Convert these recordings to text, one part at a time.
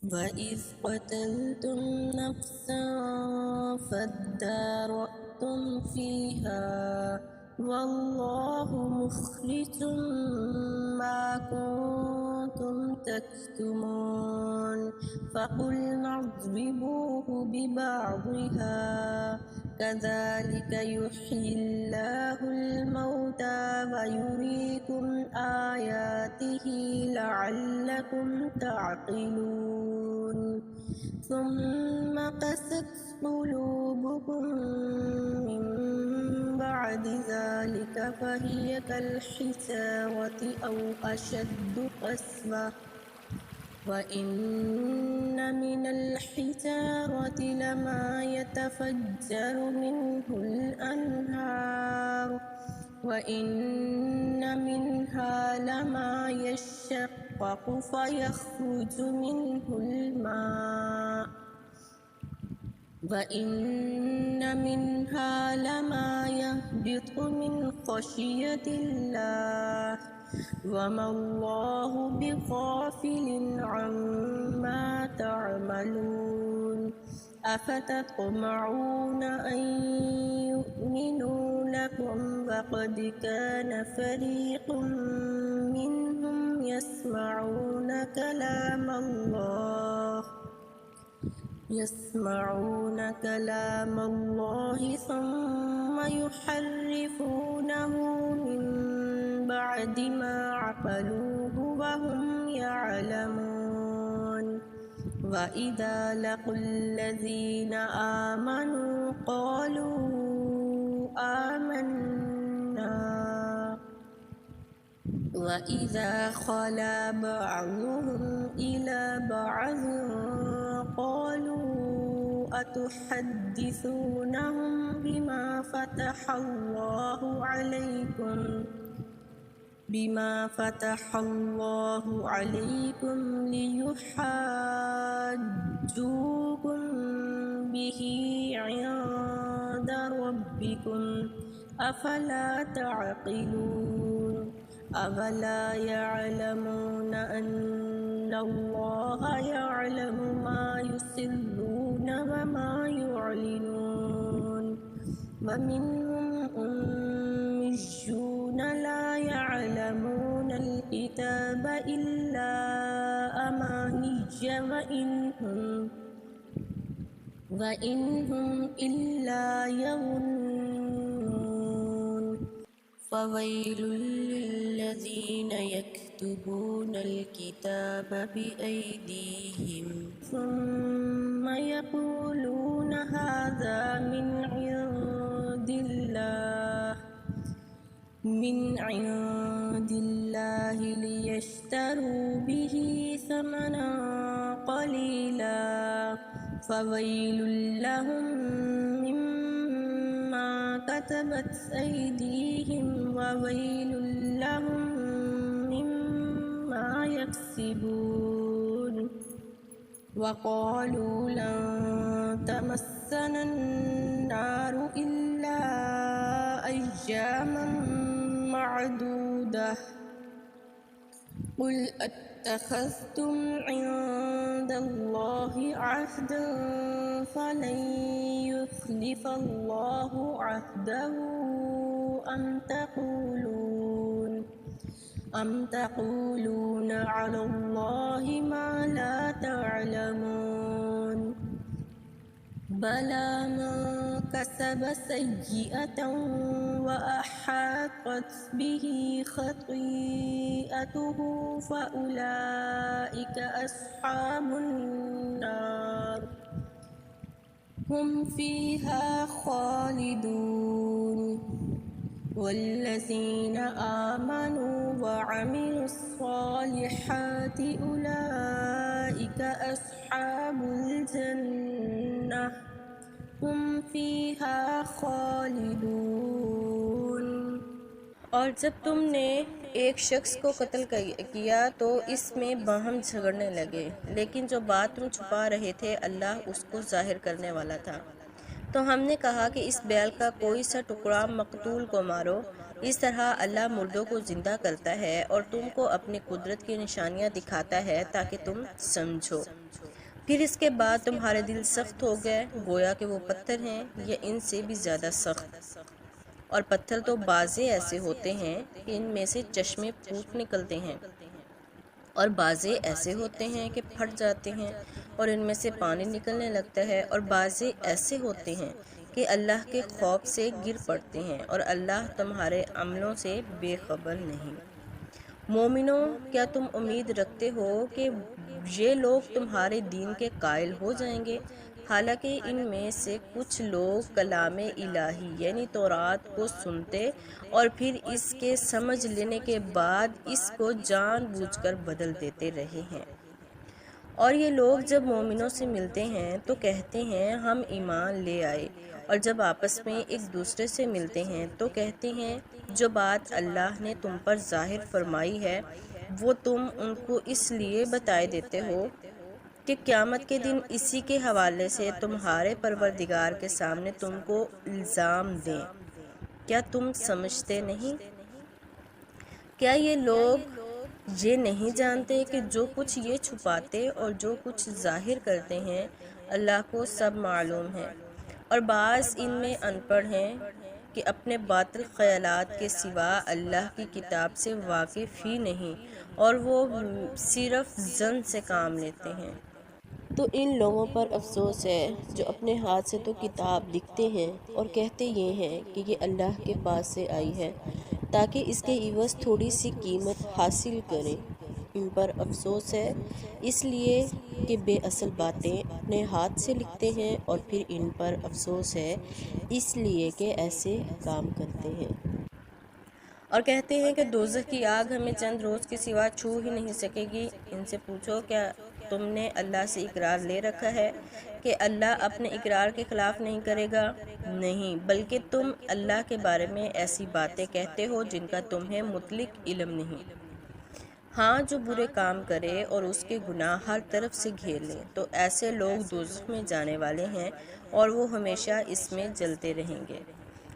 وَإِذْ قَتَلْتُمْ نَفْسًا فَادَّارَأْتُمْ فِيهَا وَاللَّهُ مُخْرِجٌ مَا كُنتُمْ تَكْتُمُونَ فَقُلْنَا اضْرِبُوهُ بِبَعْضِهَا كَذَلِكَ يُحْيِي اللَّهُ الْمَوْتَى وَيُرِيكُمْ آيَاتِهِ لَعَلَّكُمْ تَعْقِلُونَ ثُمَّ قَسَتْ قُلُوبُكُم مِّن بَعْدِ ذَلِكَ فَهِيَ كَالْحِجَارَةِ أَوْ أَشَدُّ قَسْوَةً وَإِنَّ مِنَ الْحِجَارَةِ لَمَا يَتَفَجَّرُ مِنْهُ الْأَنْهَارُ وَإِنَّ مِنْهَا لَمَا يَشَّقَّقُ فَيَخْرُجُ مِنْهُ الْمَاءُ وَإِنَّ مِنْهَا لَمَا يَهْبِطُ مِنْ خَشْيَةِ اللَّهِ وَمَا اللَّهُ بِغَافِلٍ عَمَّا تَعْمَلُونَ أَفَتَطْمَعُونَ أَنْ يُؤْمِنُوا لَكُمْ وَقَدْ كَانَ فَرِيقٌ مِّنْهُمْ يَسْمَعُونَ كلام الله ثم يحرفونه من بعد ما عقلوه وهم يعلمون وإذا لقوا الذين آمنوا قالوا آمنا وَإِذَا خَلَا بَعْضُهُمْ إِلَى بَعْضٍ قَالُوا أَتُحَدِّثُونَهُمْ بِمَا فَتَحَ اللَّهُ عَلَيْكُمْ لِيُحَاجُّوكُمْ بِهِ عِندَ رَبِّكُمْ أَفَلَا تَعْقِلُونَ أَوَلَا يَعْلَمُونَ أَنَّ اللَّهَ يَعْلَمُ مَا يُسِرُّونَ وَمَا يُعْلِنُونَ وَمِنْهُمْ أُمِّيُّونَ لَا يَعْلَمُونَ الْكِتَابَ إِلَّا أَمَانِيَّ وَإِنْ هُمْ إِلَّا يَظُنُّونَ فَوَيْلٌ لِّلَّذِينَ يَكْتُبُونَ الْكِتَابَ بِأَيْدِيهِمْ ثُمَّ يَقُولُونَ هَٰذَا مِنْ عِندِ اللَّهِ لِيَشْتَرُوا بِهِ ثَمَنًا قَلِيلًا فَوَيْلٌ لَّهُم مِّمَّا كَتَبَتْ أَيْدِيهِمْ وَوَيْلٌ لَّهُم مِّمَّا يَكْسِبُونَ وَقَالُوا لَن تَمَسَّنَا النَّارُ إِلَّا أَيَّامًا مَّعْدُودَةً قُلْ أَتَّخَذْتُمْ عِندَ اللَّهِ عَهْدًا فَلَن يُخْلِفَ اللَّهُ عَهْدَهُ أَمْ تَقُولُونَ عَلَى اللَّهِ مَا لَا تَعْلَمُونَ بَلَىٰ مَن كَسَبَ سَيِّئَةً وَأَحَاطَتْ بِهِ خَطِيئَتُهُ فَأُولَٰئِكَ أَصْحَابُ النَّارِ هُمْ فِيهَا خَالِدُونَ وَالَّذِينَ آمَنُوا وَعَمِلُوا الصَّالِحَاتِ أُولَٰئِكَ أَصْحَابُ الْجَنَّةِ هُمْ فِيهَا خَالِدُونَ اور جب تم نے ایک شخص کو قتل کیا تو اس میں باہم جھگڑنے لگے، لیکن جو بات تم چھپا رہے تھے اللہ اس کو ظاہر کرنے والا تھا۔ تو ہم نے کہا کہ اس بیل کا کوئی سا ٹکڑا مقتول کو مارو، اس طرح اللہ مردوں کو زندہ کرتا ہے اور تم کو اپنی قدرت کی نشانیاں دکھاتا ہے تاکہ تم سمجھو۔ پھر اس کے بعد تمہارے دل سخت ہو گئے گویا کہ وہ پتھر ہیں یا ان سے بھی زیادہ سخت۔ اور پتھر تو بعضے ایسے ہوتے ہیں کہ ان میں سے چشمے پھوٹ نکلتے ہیں، اور بعضے ایسے ہوتے ہیں کہ پھٹ جاتے ہیں اور ان میں سے پانی نکلنے لگتا ہے، اور بعضے ایسے ہوتے ہیں کہ اللہ کے خوف سے گر پڑتے ہیں، اور اللہ تمہارے عملوں سے بے خبر نہیں۔ مومنوں، کیا تم امید رکھتے ہو کہ یہ لوگ تمہارے دین کے قائل ہو جائیں گے؟ حالانکہ ان میں سے کچھ لوگ کلام الہی یعنی تورات کو سنتے اور پھر اس کے سمجھ لینے کے بعد اس کو جان بوجھ کر بدل دیتے رہے ہیں۔ اور یہ لوگ جب مومنوں سے ملتے ہیں تو کہتے ہیں ہم ایمان لے آئے، اور جب آپس میں ایک دوسرے سے ملتے ہیں تو کہتے ہیں جو بات اللہ نے تم پر ظاہر فرمائی ہے وہ تم ان کو اس لیے بتائے دیتے ہو کہ قیامت کے دن اسی کے حوالے سے تمہارے پروردگار کے سامنے تم کو الزام دیں۔ کیا تم سمجھتے نہیں؟ کیا یہ لوگ یہ نہیں جانتے کہ جو کچھ یہ چھپاتے اور جو کچھ ظاہر کرتے ہیں اللہ کو سب معلوم ہے؟ اور بعض ان میں ان پڑھ ہیں کہ اپنے باطل خیالات کے سوا اللہ کی کتاب سے واقف ہی نہیں، اور وہ صرف ظن سے کام لیتے ہیں۔ تو ان لوگوں پر افسوس ہے جو اپنے ہاتھ سے تو کتاب لکھتے ہیں اور کہتے یہ ہیں کہ یہ اللہ کے پاس سے آئی ہے تاکہ اس کے عوض تھوڑی سی قیمت حاصل کریں۔ ان پر افسوس ہے اس لیے کہ بے اصل باتیں اپنے ہاتھ سے لکھتے ہیں، اور پھر ان پر افسوس ہے اس لیے کہ ایسے کام کرتے ہیں۔ اور کہتے ہیں کہ دوزخ کی آگ ہمیں چند روز کے سوا چھو ہی نہیں سکے گی۔ ان سے پوچھو کیا تم نے اللہ سے اقرار لے رکھا ہے کہ اللہ اپنے اقرار کے خلاف نہیں کرے گا؟ نہیں، بلکہ تم اللہ کے بارے میں ایسی باتیں کہتے ہو جن کا تمہیں مطلق علم نہیں۔ ہاں، جو برے کام کرے اور اس کے گناہ ہر طرف سے گھیر لیں تو ایسے لوگ دوزخ میں جانے والے ہیں اور وہ ہمیشہ اس میں جلتے رہیں گے۔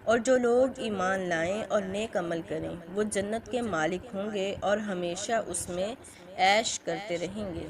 اور جو لوگ ایمان لائیں اور نیک عمل کریں وہ جنت کے مالک ہوں گے اور ہمیشہ اس میں عیش کرتے رہیں گے۔